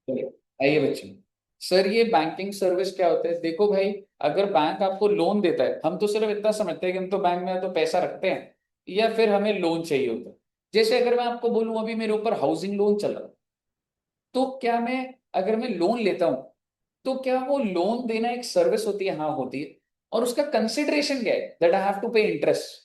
चलिए, आइए बच्चे। सर ये बैंकिंग सर्विस क्या होता है? देखो भाई, अगर बैंक आपको लोन देता है, हम तो सिर्फ इतना समझते हैं कि हम तो बैंक में या तो पैसा रखते हैं या फिर हमें लोन चाहिए होता है। जैसे अगर मैं आपको बोलूं अभी मेरे ऊपर हाउसिंग लोन चल रहा है, तो क्या मैं, अगर मैं लोन लेता हूं, तो क्या वो लोन देना एक सर्विस होती है? हाँ होती है। और उसका कंसिडरेशन क्या है? दैट आई हैव टू पे इंटरेस्ट।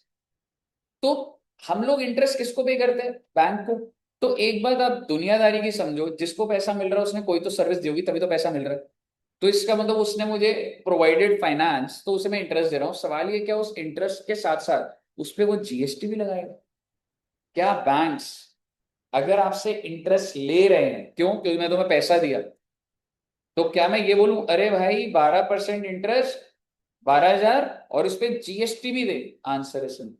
तो हम लोग इंटरेस्ट किसको पे करते हैं? बैंक को। तो एक बात आप दुनियादारी की समझो, जिसको पैसा मिल रहा है उसने कोई तो सर्विस दी होगी, तभी तो पैसा मिल रहा है। तो इसका मतलब उसने मुझे प्रोवाइडेड फाइनेंस, तो उसे मैं इंटरेस्ट दे रहा हूँ। सवाल ये, क्या उस इंटरेस्ट के साथ साथ उस पे वो जीएसटी भी लगाएगा? क्या बैंक्स अगर आपसे इंटरेस्ट ले रहे हैं, क्यों? क्योंकि मैं तुम्हें पैसा दिया, तो क्या मैं ये बोलूं अरे भाई 12% इंटरेस्ट, 12,000, और उस पे जीएसटी भी दे? आंसर है सुन,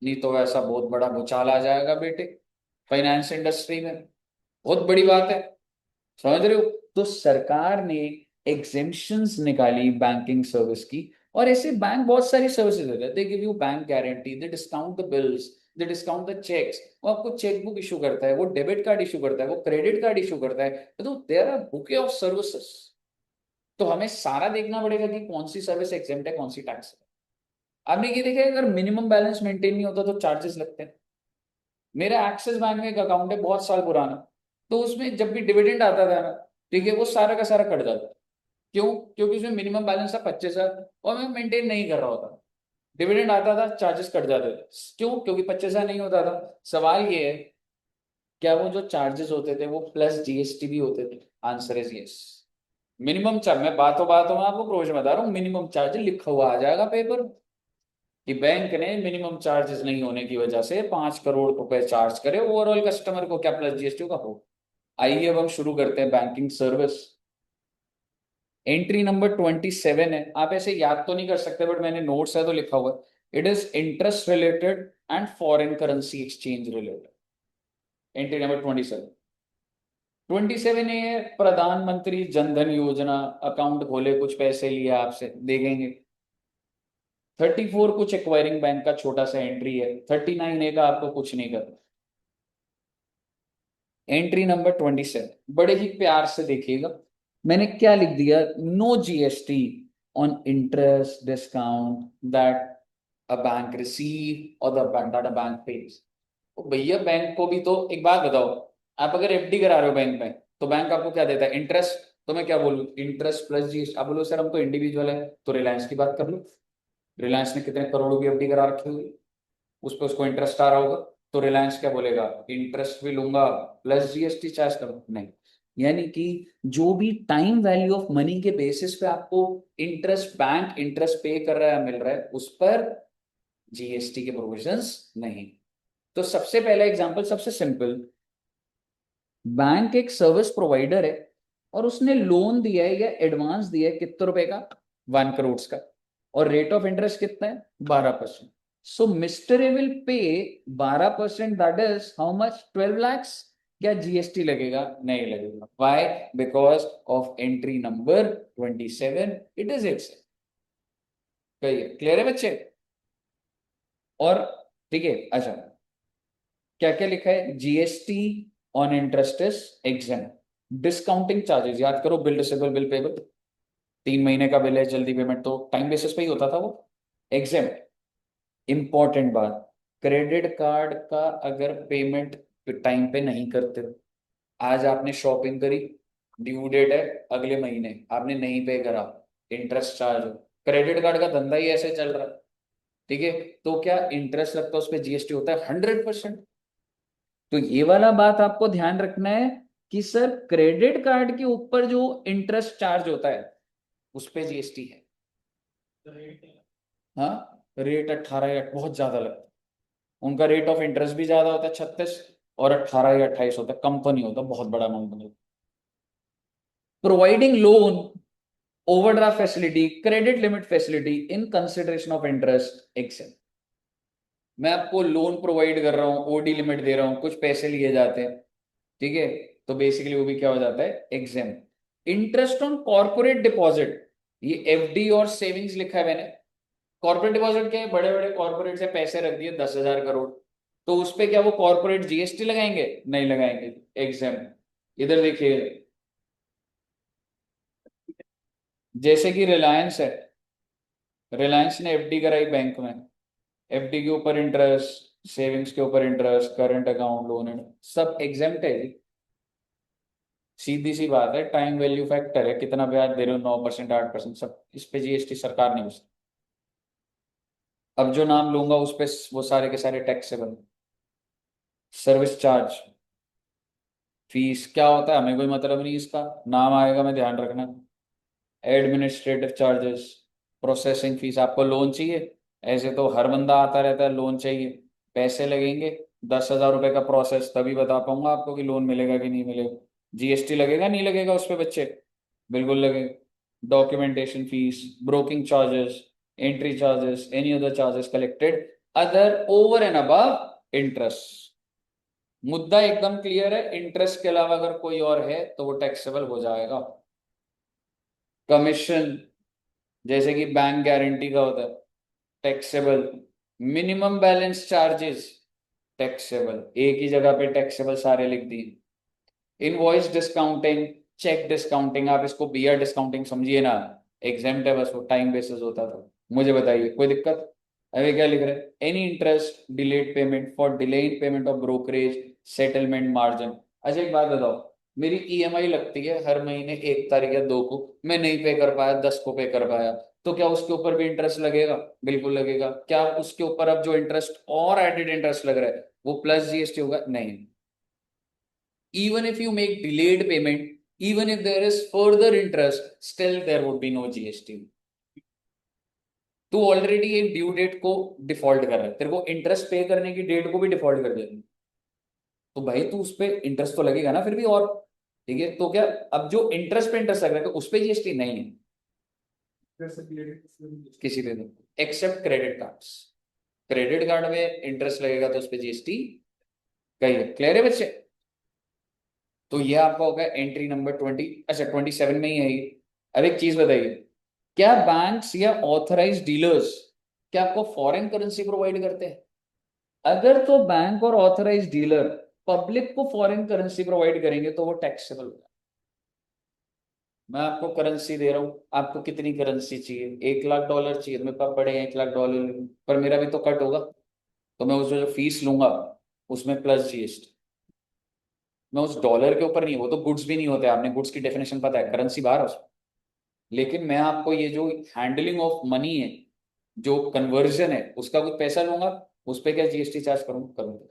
नहीं तो ऐसा बहुत बड़ा भूचाल आ जाएगा बेटे फाइनेंस इंडस्ट्री में। बहुत बड़ी बात है, समझ रहे हो? तो सरकार ने एग्जेम्पशंस निकाली बैंकिंग सर्विस की। और ऐसे बैंक बहुत सारी सर्विसेज देते हैं। They give you bank guarantee, they discount the bills, they discount the cheques. वो आपको चेक बुक इशू करता है, वो डेबिट कार्ड इशू करता है, वो क्रेडिट कार्ड इशू करता है। तो there are bouquet of services. तो हमें सारा देखना पड़ेगा कि कौन सी सर्विस एग्जेम्प्ट है, कौन सी टैक्स है। आपने ये देखा है, अगर मिनिमम बैलेंस मेंटेन नहीं होता तो चार्जेस लगते हैं। मेरा एक्सिस बैंक में एक अकाउंट है बहुत साल पुराना, तो उसमें जब भी डिविडेंड आता था ना, ठीक है, वो सारा का सारा कट जाता। क्यों? क्योंकि उसमें मिनिमम बैलेंस था 25,000 और मैं मेंटेन नहीं कर रहा होता। डिविडेंड आता था, चार्जेस कट जाते थे। क्यों? क्योंकि 25,000 नहीं होता था। सवाल ये है, क्या वो जो चार्जेस होते थे वो प्लस जीएसटी भी होते थे? Answer is yes. Minimum charge, मैं बातों में आपको प्रोविजन बता रहा हूँ, मिनिमम चार्ज लिखा हुआ आ जाएगा पेपर कि बैंक ने मिनिमम चार्जेस नहीं होने की वजह से 5 करोड़ रुपए चार्ज करे ओवरऑल कस्टमर को, क्या प्लस जीएसटी का हो। आइए अब हम शुरू करते हैं बैंकिंग सर्विस। एंट्री नंबर 27 है। आप ऐसे याद तो नहीं कर सकते, बट मैंने नोट्स है तो लिखा हुआ है, it is interest related and foreign currency exchange related. Entry number 27। 27 है प्रधानमंत्री जनधन योजना। अकाउंट खोले, कुछ पैसे लिए आपसे, देखेंगे। 34 कुछ एक्वायरिंग बैंक का छोटा सा एंट्री है। 39 ए का आपको कुछ नहीं करना। एंट्री नंबर 27 बड़े ही प्यार से देखिएगा, मैंने क्या लिख दिया। No GST on interest discount that a bank receive और the bank that a bank pays. तो भैया बैंक को भी तो एक बात बताओ, आप अगर एफडी करा रहे हो बैंक में, तो बैंक आपको क्या देता है? इंटरेस्ट। तो मैं क्या बोलूँ? Interest plus GST. आप बोलो सर हम तो इंडिविजुअल है, तो रिलायंस की बात कर लो। रिलायंस ने कितने करोड़ों की एफडी करा रखी हुई, उस पर उसको इंटरेस्ट आ रहा होगा। तो रिलायंस क्या बोलेगा? इंटरेस्ट भी लूंगा प्लस जीएसटी चार्ज करूँ? नहीं। यानी कि जो भी टाइम वैल्यू ऑफ मनी के बेसिस पे आपको इंटरेस्ट, बैंक इंटरेस्ट पे कर रहा है, मिल रहा है, उस पर जीएसटी के प्रोविजंस नहीं। तो सबसे पहला एग्जांपल, सबसे सिंपल। बैंक एक सर्विस प्रोवाइडर है और उसने लोन दिया है या एडवांस दिया है कितने रुपए का? 1 करोड़ का। और रेट ऑफ इंटरेस्ट कितना है? 12%। सो mister A will pay 12%, that is how much? 12 lakhs। क्या जीएसटी लगेगा? नहीं लगेगा। Why? Because of entry number 27, it is it's. Clear है बच्चे? और ठीक है, अच्छा, क्या क्या लिखा है? GST on interest is exempt. Discounting charges याद करो, बिल रिसेबल, बिल पेबल। 3 महीने का बिल है, जल्दी पेमेंट तो टाइम बेसिस पे ही होता था वो। एग्जेम्प्ट। इंपॉर्टेंट बात, क्रेडिट कार्ड का अगर पेमेंट टाइम पे नहीं करते हो, आज आपने शॉपिंग करी, ड्यू डेट है अगले महीने, आपने नहीं पे करा, इंटरेस्ट चार्ज हो। क्रेडिट कार्ड का धंधा ही ऐसे चल रहा है, ठीक है? तो क्या इंटरेस्ट लगता है, उस पर जीएसटी होता है 100%। तो ये वाला बात आपको ध्यान रखना है कि सर क्रेडिट कार्ड के ऊपर जो इंटरेस्ट चार्ज होता है उस पे जीएसटी है। हाँ, रेट 18 या बहुत ज्यादा लगता है। उनका रेट ऑफ इंटरेस्ट भी ज्यादा होता है 36, और 18 या 28 होता है, कम तो नहीं होता, बहुत बड़ा अमाउंट नहीं। Providing loan, overdraft facility, credit limit facility in consideration of interest except. मैं आपको लोन प्रोवाइड कर रहा हूँ, ओडी लिमिट दे रहा हूँ, कुछ पैसे लिए जाते हैं, ठीक है, तो बेसिकली वो भी क्या हो जाता है? Exam. Interest on corporate deposit, ये एफडी और सेविंग्स लिखा है मैंने। कॉर्पोरेट डिपॉजिट क्या है? बड़े बड़े कॉर्पोरेट से पैसे रख दिए 10,000 करोड़, तो उस पे क्या वो कॉर्पोरेट जीएसटी लगाएंगे? नहीं लगाएंगे। एग्जाम। इधर देखिए, जैसे कि रिलायंस है, रिलायंस ने एफडी कराई बैंक में, एफडी के ऊपर इंटरेस्ट, सेविंग्स के ऊपर इंटरेस्ट, करंट अकाउंट, लोन, सब एग्जेम्प्ट है जी। सीधी सी बात है, टाइम वैल्यू फैक्टर है, कितना ब्याज दे रहे हो, 9%, 8%, सब इस पे जीएसटी सरकार नहीं घुसती। अब जो नाम लूंगा उस पे वो सारे के सारे टैक्सेबल। सर्विस चार्ज, फीस क्या होता है हमें कोई मतलब नहीं इसका, नाम आएगा मैं ध्यान रखना। Administrative charges, processing fees. आपको लोन चाहिए, ऐसे तो हर बंदा आता रहता है लोन चाहिए, पैसे लगेंगे, 10,000 रुपए का प्रोसेस, तभी बता पाऊंगा आपको कि लोन मिलेगा कि नहीं मिलेगा। जीएसटी लगेगा नहीं लगेगा उस पे बच्चे? बिल्कुल लगेगा। Documentation fees, broking charges, entry charges, any other charges collected other over and above interest. मुद्दा एकदम क्लियर है, इंटरेस्ट के अलावा अगर कोई और है तो वो टैक्सेबल हो जाएगा। कमीशन, जैसे कि बैंक गारंटी का होता है, taxable. Minimum balance charges, taxable. एक ही जगह पे टैक्सेबल सारे लिख दिए। इनवॉइस डिस्काउंटिंग, चेक डिस्काउंटिंग, आप इसको बियर डिस्काउंटिंग समझिए ना, एग्जाम्प्ट है बस, वो टाइम बेसिस होता था। मुझे बताइए कोई दिक्कत? अभी क्या लिख रहे हैं? Any interest delayed payment for delay in payment of brokerage settlement margin. अच्छा एक बात बताओ, मेरी ईएमआई लगती है हर महीने 1 तारीख या 2 को, मैं नहीं पे कर पाया, 10 को पे कर पाया, तो क्या उसके ऊपर भी इंटरेस्ट लगेगा? बिल्कुल लगेगा। क्या उसके ऊपर अब जो इंटरेस्ट और एडेड इंटरेस्ट लग रहा है वो प्लस जीएसटी होगा? नहीं। Even if you make delayed payment, even if there is further interest, still there would be no GST. तू ऑलरेडी एक ड्यू डेट को डिफॉल्ट कर रहा है, तेरे को इंटरेस्ट पे करने की डेट को भी डिफॉल्ट कर दिया, तो भाई तू उस पे इंटरेस्ट तो लगेगा ना फिर भी। और ठीक है, तो क्या अब जो इंटरेस्ट पे इंटरेस्ट लग रहा है तो उस पे जीएसटी नहीं है किसी पे भी, except credit cards. Credit card में इंटरेस्ट लगेगा तो उस पे जीएसटी कही है। क्लियर है बच्चे? तो ये आपका होगा एंट्री नंबर 20, अच्छा 27 में ही है ये। अब एक चीज बताइए, क्या बैंक्स या ऑथराइज डीलर्स क्या आपको फॉरेन करेंसी प्रोवाइड करते हैं? अगर तो बैंक और ऑथराइज डीलर पब्लिक को फॉरेन करेंसी प्रोवाइड करेंगे तो वो टैक्सेबल होगा। मैं आपको करेंसी दे रहा हूं, आपको कितनी करेंसी चाहिए? $1 लाख चाहिए, तो मेरे पास पड़े हैं 1 लाख डॉलर, पर मेरा भी तो कट होगा, तो मैं उसमें जो फीस लूंगा उसमें प्लस जीएसटी। मैं उस डॉलर के ऊपर नहीं, वो तो गुड्स भी नहीं होते, आपने गुड्स की डेफिनेशन पता है, करेंसी बाहर है उसमें। लेकिन मैं आपको ये जो हैंडलिंग ऑफ मनी है, जो कन्वर्जन है, उसका कुछ पैसा लूंगा, उस पर क्या जीएसटी चार्ज करूंगा?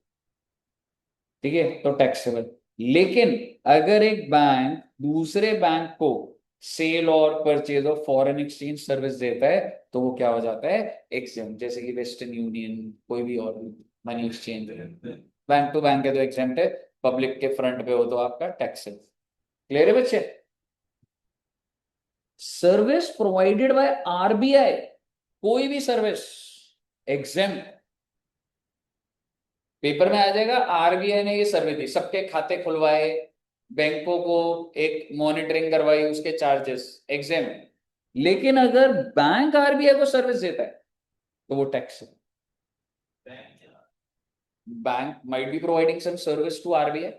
ठीक है, तो टैक्सेबल। लेकिन अगर एक बैंक दूसरे बैंक को सेल और purchase of foreign exchange service देता है तो वो क्या हो जाता है? एग्जेम्प्ट। जैसे कि वेस्टर्न यूनियन, कोई भी और money exchange, bank to bank है तो एग्जेम्प्ट है, पब्लिक के फ्रंट पे हो तो आपका टैक्स है। क्लियर है बच्चे? सर्विस प्रोवाइडेड बाय आरबीआई, कोई भी सर्विस एग्जेम्प्ट। पेपर में आ जाएगा आरबीआई ने ये सर्वे दी, सबके खाते खुलवाए, बैंकों को एक मॉनिटरिंग करवाई, उसके चार्जेस एग्जाम। लेकिन अगर बैंक आरबीआई को सर्विस देता है तो वो टैक्स है। Bank might be providing some service to RBI,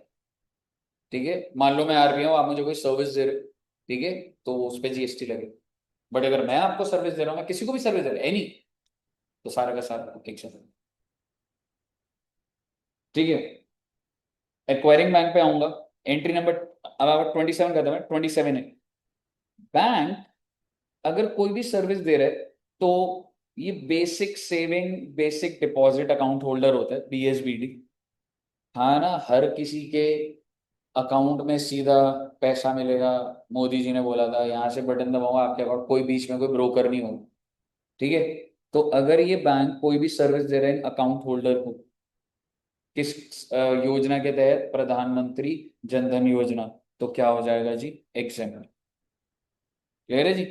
ठीक है, मान लो मैं आरबीआई हूं, आप मुझे कोई सर्विस दे रहे हो, ठीक है, तो उस पर जीएसटी लगे। बट अगर मैं आपको सर्विस दे रहा हूं, मैं किसी को भी सर्विस दे रहा हूं एनी, तो सारा का सारा एक साथ। ठीक है, एक्वायरिंग बैंक पे आऊंगा, एंट्री नंबर, अब आप 27 का था, मैं 27 है। बैंक अगर कोई भी सर्विस दे रहा है तो ये basic saving basic deposit account holder होता है, बीएसबीडी। हाँ ना, हर किसी के अकाउंट में सीधा पैसा मिलेगा। मोदी जी ने बोला था यहाँ से बटन दबाओ आपके अकाउंट, कोई बीच में कोई ब्रोकर नहीं हो। ठीक है, तो अगर ये बैंक कोई भी सर्विस दे रहे हैं अकाउंट होल्डर को, किस योजना के तहत? प्रधानमंत्री जनधन योजना, तो क्या हो जाएगा जी? एग्जाम्पल। क्लियर है जी?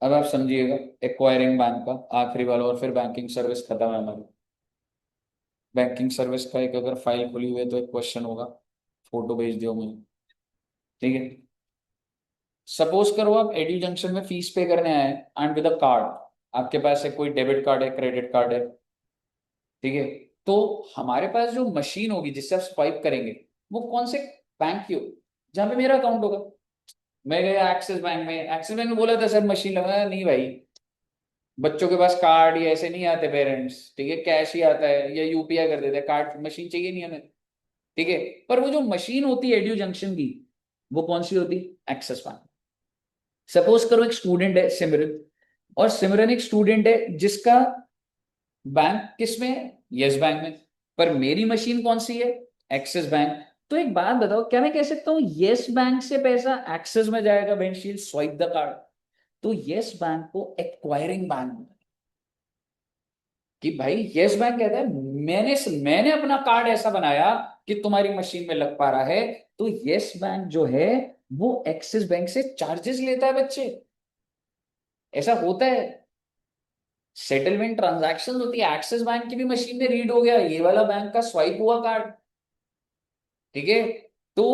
अब आप समझिएगा, एक्वायरिंग बैंक का आखिरी वाला और फिर बैंकिंग सर्विस खत्म है हमारी। बैंकिंग सर्विस का एक अगर फाइल खुली हुई है तो एक क्वेश्चन होगा, फोटो भेज दियो मुझे। ठीक है, सपोज करो आप एडी जंक्शन में फीस पे करने आए एंड विद अ कार्ड, आपके पास है कोई डेबिट कार्ड है, क्रेडिट कार्ड है, ठीक है, तो हमारे पास जो मशीन होगी जिससे आप स्वाइप करेंगे वो कौन से बैंक की होगी? जहां पे मेरा अकाउंट होगा। मैं गया एक्सिस बैंक में बोला था सर मशीन लगाया, नहीं भाई, बच्चों के पास कार्ड या ऐसे नहीं आते पेरेंट्स, ठीक है, कैश ही आता है या यूपीआई कर देते हैं, कार्ड मशीन चाहिए नहीं हमें, ठीक है। पर वो जो मशीन होती है एड्यू जंक्शन की, वो कौन सी होती? Access bank. सपोज करो एक स्टूडेंट है सिमरन, और सिमरन एक स्टूडेंट है जिसका बैंक किस में है? यस बैंक में। पर मेरी मशीन कौन सी है? Axis bank. तो एक बात बताओ, क्या मैं कह सकता हूं यस बैंक से पैसा एक्सिस में जाएगा when she swipe the card? तो यस बैंक को एक्वायरिंग बैंक, कि भाई यस बैंक कहता है मैंने मैंने अपना कार्ड ऐसा बनाया कि तुम्हारी मशीन में लग पा रहा है, तो यस बैंक जो है वो एक्सिस बैंक से चार्जेस लेता है बच्चे। ऐसा होता है, सेटलमेंट ट्रांजैक्शन होती है, एक्सिस बैंक की भी मशीन में रीड हो गया ये वाला बैंक का स्वाइप हुआ कार्ड, ठीक है। तो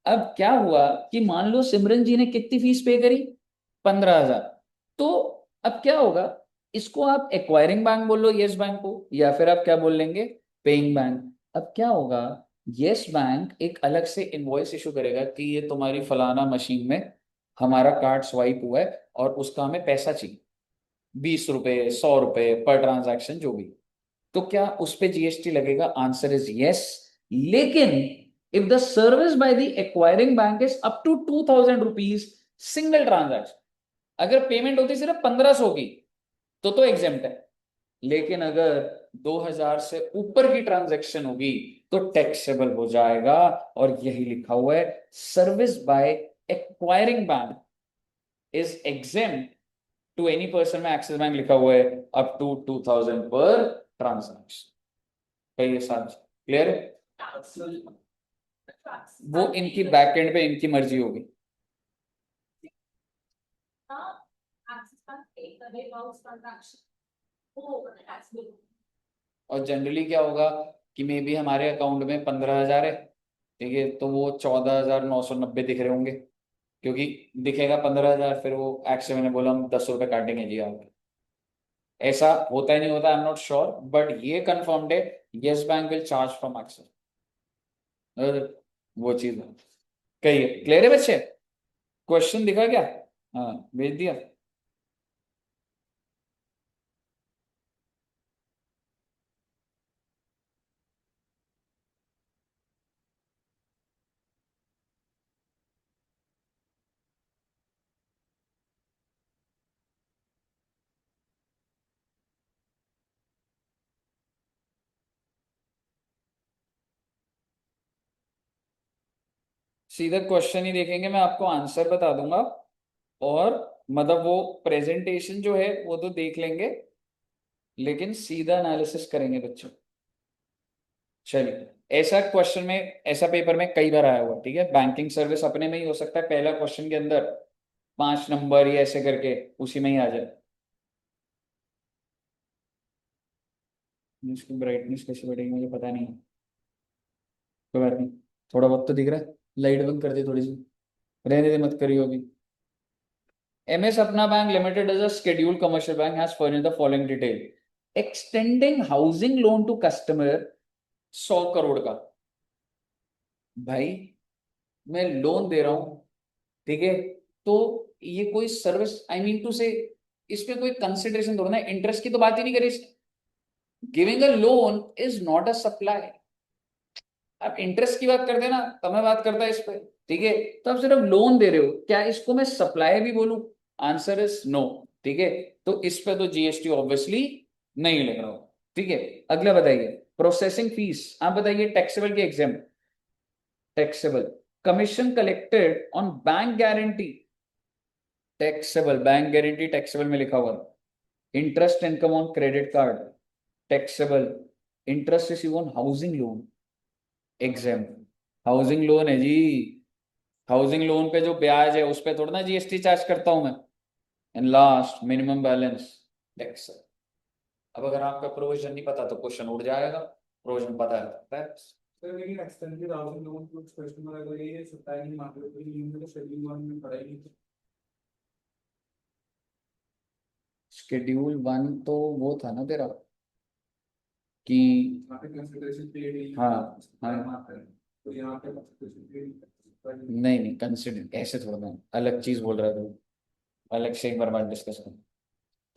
अब क्या हुआ कि मान लो सिमरन जी ने कितनी फीस पे करी? 15,000। तो अब क्या होगा, इसको आप एक्वायरिंग बैंक बोल लो यस बैंक को, या फिर आप क्या बोल लेंगे? Paying bank. अब क्या होगा, यस बैंक एक अलग से इनवॉइस इशू करेगा कि ये तुम्हारी फलाना मशीन में हमारा कार्ड स्वाइप हुआ है और उसका हमें पैसा चाहिए, 20 रुपए 100 रुपए पर ट्रांजैक्शन जो भी। तो क्या उस पे जीएसटी लगेगा? Answer is yes. लेकिन if the service by the acquiring bank is up to 2,000 rupees single transaction, अगर पेमेंट होती सिर्फ 1,500 की, तो एग्जेम्प्ट है। लेकिन अगर 2,000 से ऊपर की ट्रांजैक्शन होगी तो टैक्सेबल हो जाएगा। और यही लिखा हुआ है, service by acquiring bank is exempt to any person, में एक्सिस बैंक लिखा हुआ है, अप टू 2,000 पर ट्रांजैक्शन। कहिए साथ, क्लियर है? वो इनकी बैकएंड पे इनकी मर्जी होगी। और जनरली क्या होगा कि मे बी हमारे अकाउंट में 15,000 है, ठीक है, तो वो 14,990 दिख रहे होंगे, क्योंकि दिखेगा 15,000, फिर वो एक्स मैंने बोला हम 10 रुपए काटेंगे जी आप। ऐसा होता ही नहीं होता, I am not sure, but ये कंफर्म्ड है, Yes Bank will charge from Axis, वो चीज है। कहिए, क्लियर है बच्चे? क्वेश्चन दिखा क्या? हाँ, भेज दिया। सीधा क्वेश्चन ही देखेंगे, मैं आपको आंसर बता दूंगा, और मतलब वो प्रेजेंटेशन जो है वो तो देख लेंगे, लेकिन सीधा एनालिसिस करेंगे बच्चों। चलिए, ऐसा क्वेश्चन में, ऐसा पेपर में कई बार आया हुआ, ठीक है, बैंकिंग सर्विस अपने में ही हो सकता है पहला क्वेश्चन के अंदर 5 नंबर या ऐसे करके उसी में ही आ जाए। इसकी ब्राइटनेस कैसे बढ़ेगी मुझे पता नहीं है, कोई बात नहीं, थोड़ा बहुत तो दिख रहा है। लाइट बंद कर दी थोड़ी सी, रहने दे, मत करियो अभी। MS Apna Bank Limited is a scheduled commercial bank has furnished the following detail: extending housing loan to customer 100 crore का। भाई मैं लोन दे रहा हूं, ठीक है, तो ये कोई सर्विस, आई मीन टू से, इसमें कोई कंसिडरेशन थोड़ा ना, इंटरेस्ट की तो बात ही नहीं करी। Giving a loan is not a supply. आप इंटरेस्ट की बात करते ना, तब मैं बात करता इस पे, ठीक है। तो आप सिर्फ लोन दे रहे हो, क्या इसको मैं सप्लाई भी बोलूं? आंसर इज नो, ठीक है। तो इस पे तो जीएसटी ऑब्वियसली नहीं लग रहा हो, ठीक है। अगला बताइए, प्रोसेसिंग फीस, आप बताइए टैक्सेबल के exam. Taxable, commission collected on bank guarantee, taxable, bank guarantee taxable में लिखा हुआ। Interest income on credit card, taxable. Interest receive on housing loan, exam. Housing loan है जी, हाउसिंग लोन पे जो ब्याज है उस पे थोड़ा ना जीएसटी चार्ज करता हूं मैं। And last, minimum balance tax. अब अगर आपका प्रोविजन नहीं पता तो क्वेश्चन उड़ जाएगा, प्रोविजन पता है। सर लेकिन एक्सटेंडेड हाउसिंग लोन कुछ कस्टमर अगर ये सप्लाई नहीं मांग रहे तो ये तो शेड्यूल वन में पड़ा ही नहीं। शेड्यूल 1 तो वो था ना तेरा, कि वहाँ पे कंसिडरेशन पेड ही हाँ, सप्लाई हाँ, मांग रहे हैं। तो यहाँ पे नहीं नहीं, कंसिडर ऐसे थोड़ा ना, अलग चीज बोल रहा था, अलग से एक बार बात डिस्कस कर।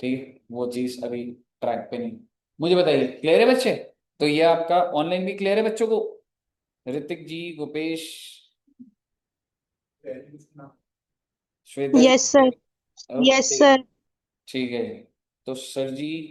ठीक है, वो चीज अभी ट्रैक पे नहीं। मुझे बताइए, क्लियर है बच्चे? तो ये आपका ऑनलाइन भी क्लियर है बच्चों को? ऋतिक जी, गोपेश, श्वेता यस जी? सर। Yes okay, sir. ठीक है जी। तो सर जी